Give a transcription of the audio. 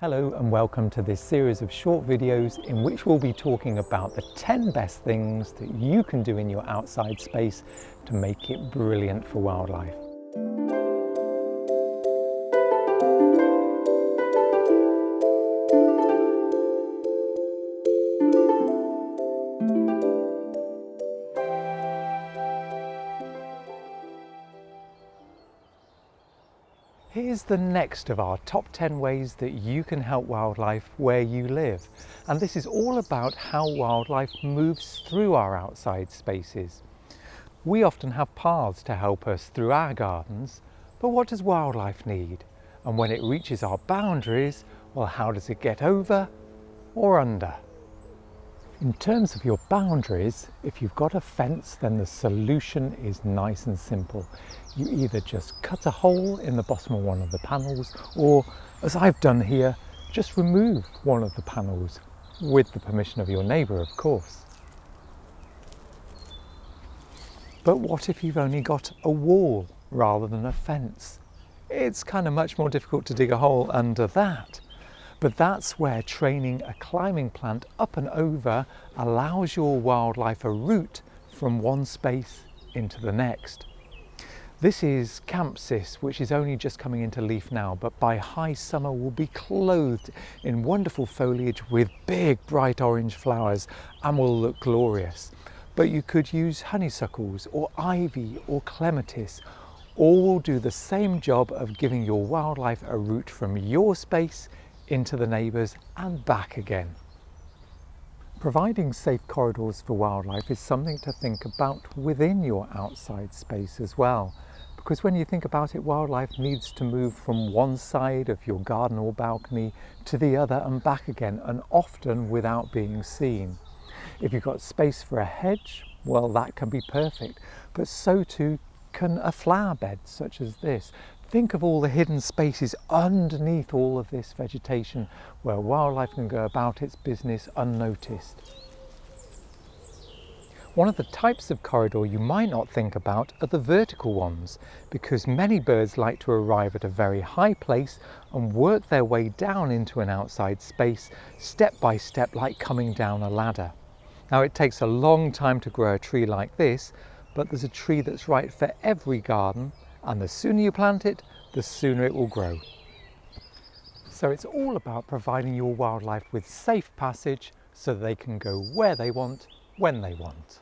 Hello and welcome to this series of short videos in which we'll be talking about the 10 best things that you can do in your outside space to make it brilliant for wildlife. Here's the next of our top 10 ways that you can help wildlife where you live. And this is all about how wildlife moves through our outside spaces. We often have paths to help us through our gardens, but what does wildlife need? And when it reaches our boundaries, well, how does it get over or under? In terms of your boundaries, if you've got a fence, then the solution is nice and simple. You either just cut a hole in the bottom of one of the panels, or, as I've done here, just remove one of the panels, with the permission of your neighbour, of course. But what if you've only got a wall rather than a fence? It's kind of much more difficult to dig a hole under that. But that's where training a climbing plant up and over allows your wildlife a route from one space into the next. This is Campsis, which is only just coming into leaf now, but by high summer will be clothed in wonderful foliage with big bright orange flowers and will look glorious. But you could use honeysuckles or ivy or clematis. All will do the same job of giving your wildlife a route from your space into the neighbours and back again. Providing safe corridors for wildlife is something to think about within your outside space as well, because when you think about it, wildlife needs to move from one side of your garden or balcony to the other and back again, and often without being seen. If you've got space for a hedge, well, that can be perfect, but so too can a flower bed such as this. Think of all the hidden spaces underneath all of this vegetation where wildlife can go about its business unnoticed. One of the types of corridor you might not think about are the vertical ones, because many birds like to arrive at a very high place and work their way down into an outside space step by step, like coming down a ladder. Now, it takes a long time to grow a tree like this, but there's a tree that's right for every garden, and the sooner you plant it, the sooner it will grow. So it's all about providing your wildlife with safe passage so they can go where they want, when they want.